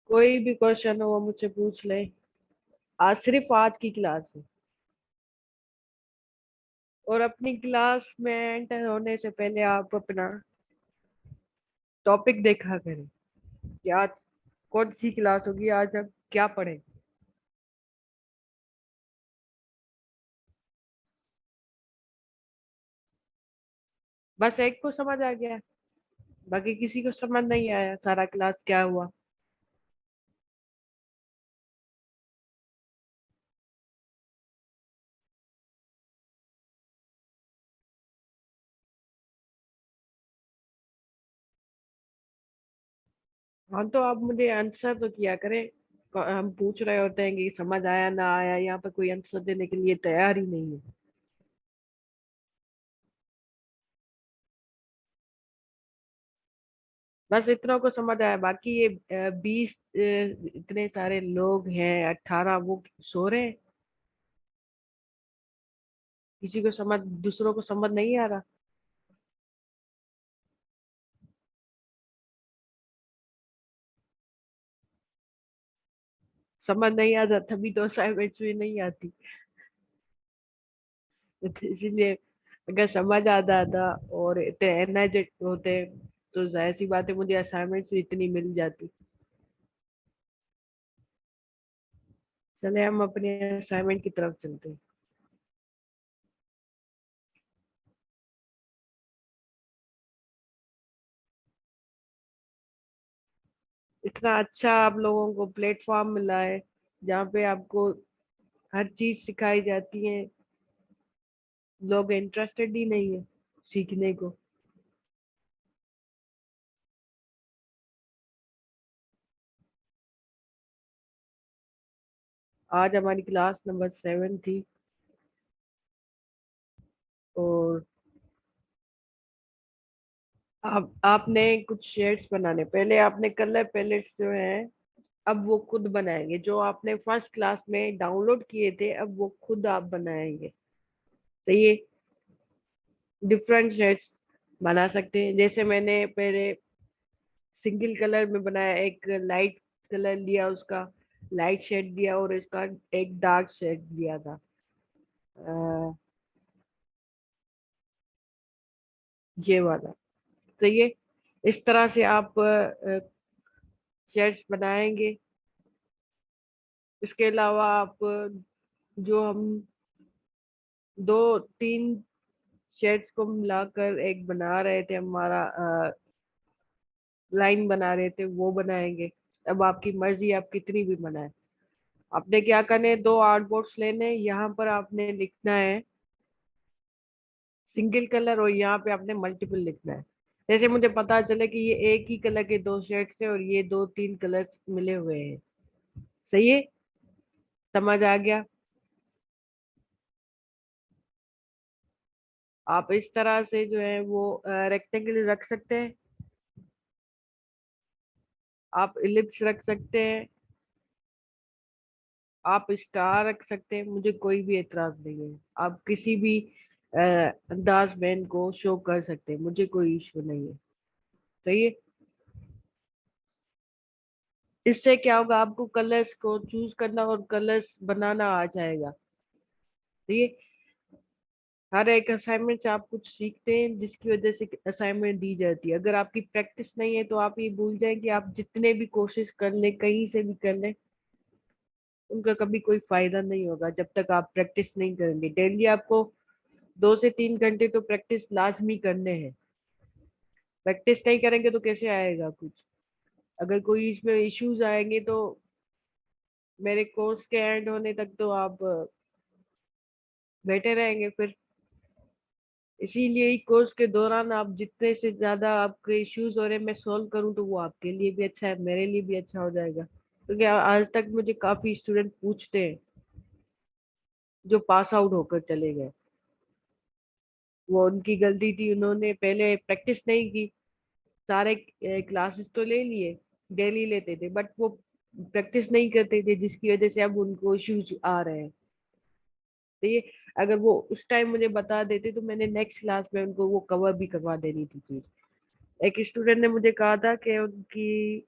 कोई भी क्वेश्चन हो वो मुझसे पूछ ले। आज सिर्फ आज की क्लास है, और अपनी क्लास में एंटर होने से पहले आप अपना टॉपिक देखा करें। याद कौन सी क्लास होगी आज, हम क्या पढ़े? बस एक को समझ आ गया, बाकी किसी को समझ नहीं आया सारा क्लास क्या हुआ। हाँ तो आप मुझे आंसर तो किया करें। हम पूछ रहे होते हैं कि समझ आया ना आया, यहाँ पे कोई आंसर देने के लिए तैयार ही नहीं है। बस इतना को समझ आया, बाकी ये 20 इतने सारे लोग हैं, 18 वो सो रहे हैं। किसी को समझ, दूसरों को समझ नहीं आ रहा। समझ नहीं आता तभी तो असाइनमेंट्स भी नहीं आती। तो इसीलिए अगर समझ आता था और इतने एनर्जेटिक होते तो जाहिर सी बात है मुझे असाइनमेंट्स भी इतनी मिल जाती। चले हम अपने असाइनमेंट की तरफ चलते हैं। इतना अच्छा आप लोगों को प्लेटफॉर्म मिला है जहाँ पे आपको हर चीज सिखाई जाती है। लोग इंटरेस्टेड ही नहीं है सीखने को। आज हमारी क्लास नंबर 7 थी। और आप आपने कुछ शेड्स बनाने, पहले आपने कलर पैलेट्स जो है अब वो खुद बनाएंगे, जो आपने फर्स्ट क्लास में डाउनलोड किए थे अब वो खुद आप बनाएंगे। तो ये डिफरेंट शेड्स बना सकते हैं, जैसे मैंने पहले सिंगल कलर में बनाया, एक लाइट कलर लिया, उसका लाइट शेड दिया और इसका एक डार्क शेड दिया था। अ, ये वाला। तो ये इस तरह से आप शेड्स बनाएंगे। इसके अलावा आप जो हम दो तीन शेड्स को मिलाकर एक बना रहे थे, हमारा लाइन बना रहे थे, वो बनाएंगे। अब आपकी मर्जी, आप कितनी भी बनाए। आपने क्या करना है, दो आर्ट बोर्ड्स लेने हैं, यहाँ पर आपने लिखना है सिंगल कलर और यहाँ पे आपने मल्टीपल लिखना है। जैसे मुझे पता चले कि ये एक ही कलर के दो शेड्स है और ये दो तीन कलर्स मिले हुए हैं। सही है, समझ आ गया। आप इस तरह से जो है वो रेक्टेंगल रख सकते हैं, आप इलिप्स रख सकते हैं, आप स्टार रख सकते हैं, मुझे कोई भी एतराज नहीं है। आप किसी भी अंदाज में इनको शो कर सकते हैं, मुझे कोई इशू नहीं है। सही है। इससे क्या होगा, आपको कलर्स को चूज करना और कलर्स बनाना आ जाएगा। ठीक है। हर एक असाइनमेंट से आप कुछ सीखते हैं जिसकी वजह से असाइनमेंट दी जाती है। अगर आपकी प्रैक्टिस नहीं है तो आप ये भूल जाएं कि आप जितने भी कोशिश कर लें, कहीं से भी कर लें, उनका कभी कोई फायदा नहीं होगा जब तक आप प्रैक्टिस नहीं करेंगे। डेली आपको 2 से 3 घंटे तो प्रैक्टिस लाजमी करने हैं। प्रैक्टिस नहीं करेंगे तो कैसे आएगा कुछ। अगर कोई इसमें इश्यूज आएंगे तो मेरे कोर्स के एंड होने तक तो आप बैठे रहेंगे फिर। इसीलिए ही कोर्स के दौरान आप जितने से ज्यादा आपके इश्यूज हो रहे हैं मैं सॉल्व करूं तो वो आपके लिए भी अच्छा है, मेरे लिए भी अच्छा हो जाएगा। क्योंकि आज तक मुझे काफी स्टूडेंट पूछते हैं जो पास आउट होकर चले गए। वो उनकी गलती थी, उन्होंने पहले प्रैक्टिस नहीं की। सारे क्लासेस तो ले लिए, डेली लेते थे, बट वो प्रैक्टिस नहीं करते थे जिसकी वजह से अब उनको इश्यूज आ रहे हैं। तो ये अगर वो उस टाइम मुझे बता देते तो मैंने नेक्स्ट क्लास में उनको वो कवर भी करवा देनी थी चीज। एक स्टूडेंट ने मुझे कहा था कि उनकी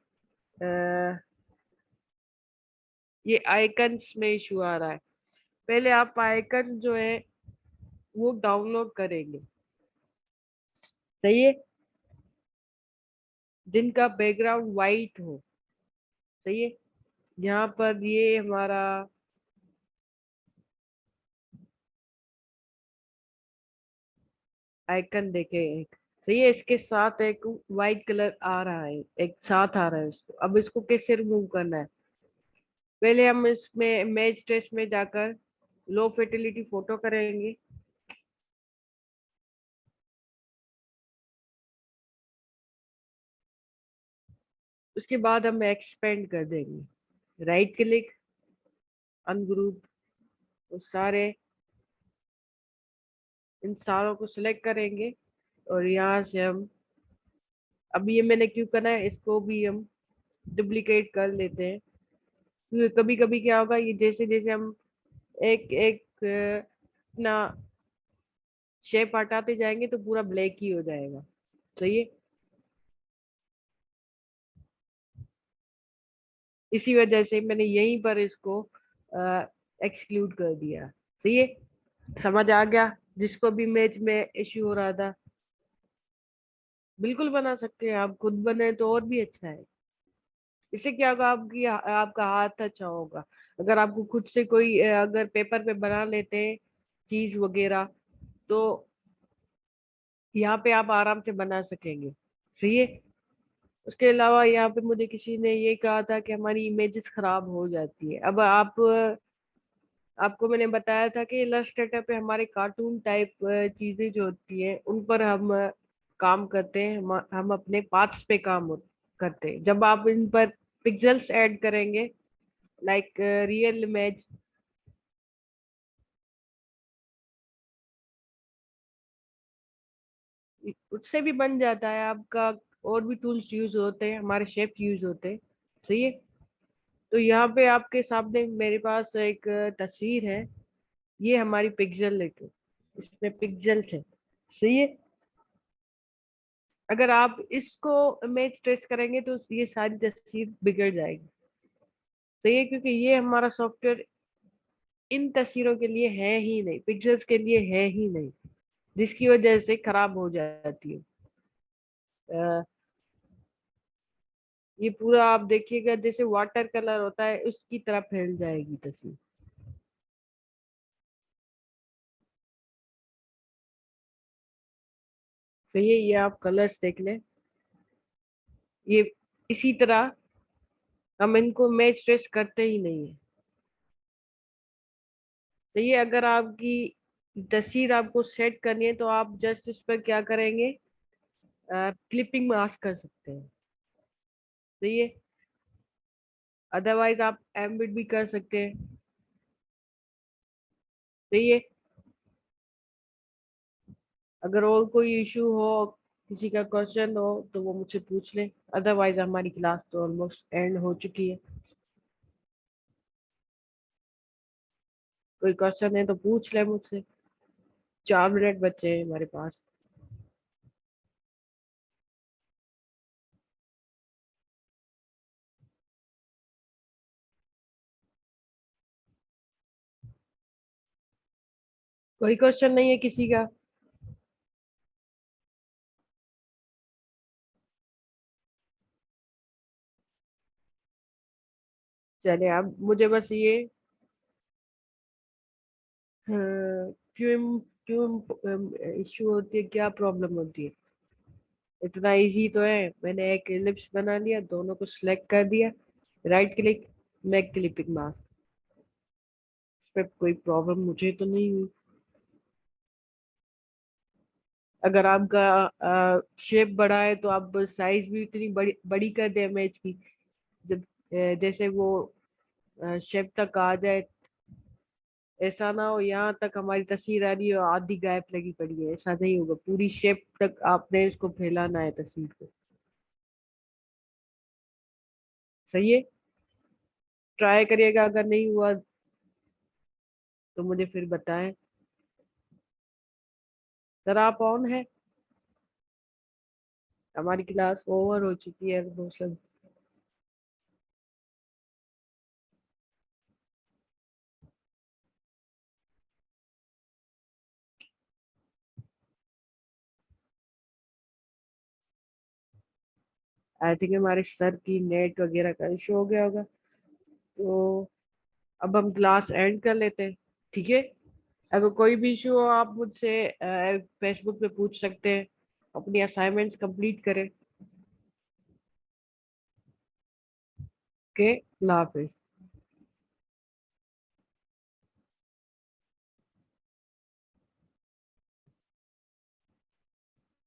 अ, ये आइकन्स में इशू आ रहा है। पहले आप आइकन जो है वो डाउनलोड करेंगे। सही है। जिनका बैकग्राउंड वाइट हो, सही है। यहाँ पर ये हमारा आइकन देखे एक, सही है, इसके साथ एक वाइट कलर आ रहा है, एक साथ आ रहा है इसको। अब इसको कैसे रिमूव करना है? पहले हम इसमें इमेज टेस्ट में जाकर लो फिdelity फोटो करेंगे। उसके बाद हम एक्सपेंड कर देंगे, राइट क्लिक, अनग्रुप, वो सारे, इन सारों को सिलेक्ट करेंगे। और यहाँ से हम, अब ये मैंने क्यों करना है, इसको भी हम डुप्लीकेट कर लेते हैं, क्योंकि कभी कभी क्या होगा, ये जैसे जैसे हम एक एक अपना शेप हटाते जाएंगे तो पूरा ब्लैक ही हो जाएगा। सही है। इसी वजह से मैंने यहीं पर इसको एक्सक्लूड कर दिया। सही है। समझ आ गया जिसको भी मैच में इश्यू हो रहा था? बिल्कुल बना सकते हैं, आप खुद बने तो और भी अच्छा है। इससे क्या होगा, आपकी आपका हाथ अच्छा होगा। अगर आपको खुद से कोई अगर पेपर पे बना लेते हैं चीज वगैरह, तो यहाँ पे आप आराम से बना सकेंगे। सही है। उसके अलावा यहाँ पे मुझे किसी ने ये कहा था कि हमारी इमेजेस खराब हो जाती है। अब आप, आपको मैंने बताया था कि इलस्ट्रेटर पे हमारे कार्टून टाइप चीजें जो होती हैं उन पर हम काम करते हैं, हम अपने पार्ट्स पे करते हैं। जब आप इन पर पिक्सेल्स ऐड करेंगे, लाइक रियल इमेज, उससे भी बन जाता है आपका। और भी टूल्स यूज होते हैं, हमारे शेप यूज होते हैं। सही है। तो यहाँ पे आपके सामने मेरे पास एक तस्वीर है, ये हमारी पिक्सल है, इसमें पिक्सेल्स है। सही है। अगर आप इसको इमेज ट्रेस करेंगे तो ये सारी तस्वीर बिगड़ जाएगी। सही है, क्योंकि ये हमारा सॉफ्टवेयर इन तस्वीरों के लिए है ही नहीं, पिक्सेल्स के लिए है ही नहीं, जिसकी वजह से खराब हो जाती है। अ, ये पूरा आप देखिएगा जैसे वाटर कलर होता है उसकी तरह फैल जाएगी तस्वीर। तो ये आप कलर्स देख लें, ये इसी तरह हम इनको मैच ट्रेस करते ही नहीं है। तो ये अगर आपकी तस्वीर आपको सेट करनी है तो आप जस्ट इस पर क्या करेंगे, क्लिपिंग मास्क कर सकते हैं। तो ये, अदरवाइज आप एम्बिट भी कर सकते हैं। तो ये, अगर और कोई इशू हो, किसी का क्वेश्चन हो तो वो मुझसे पूछ लें, अदरवाइज हमारी क्लास तो ऑलमोस्ट एंड हो चुकी है। कोई क्वेश्चन है तो पूछ ले मुझसे, 4 मिनट बचे हैं हमारे पास। कोई क्वेश्चन नहीं है किसी का? चले, अब मुझे बस ये, क्यों क्यों इशू होती है, क्या प्रॉब्लम होती है? इतना इजी तो है, मैंने एक एलिप्स बना लिया, दोनों को सिलेक्ट कर दिया, right click, make clipping mask. इस पे कोई प्रॉब्लम मुझे तो नहीं हुई। अगर आपका शेप बड़ा है तो आप साइज भी इतनी बड़ी बड़ी कर दें इमेज की, जब जैसे वो शेप तक आ जाए। ऐसा ना हो यहाँ तक हमारी तस्वीर आ रही है और आधी गैप लगी पड़ी है, ऐसा नहीं होगा, पूरी शेप तक आपने इसको फैलाना है तस्वीर को। सही है। ट्राई करिएगा, अगर नहीं हुआ तो मुझे फिर बताएं। सर आप ऑन है? हमारी क्लास ओवर हो चुकी है दोस्तों। आई थिंक हमारे सर की नेट वगैरह का इशू हो गया होगा। तो अब हम क्लास एंड कर लेते हैं, ठीक है। अगर कोई भी इशू हो आप मुझसे फेसबुक पे पूछ सकते हैं। अपनी असाइनमेंट्स कंप्लीट करें। ओके, अल्लाह हाफिज।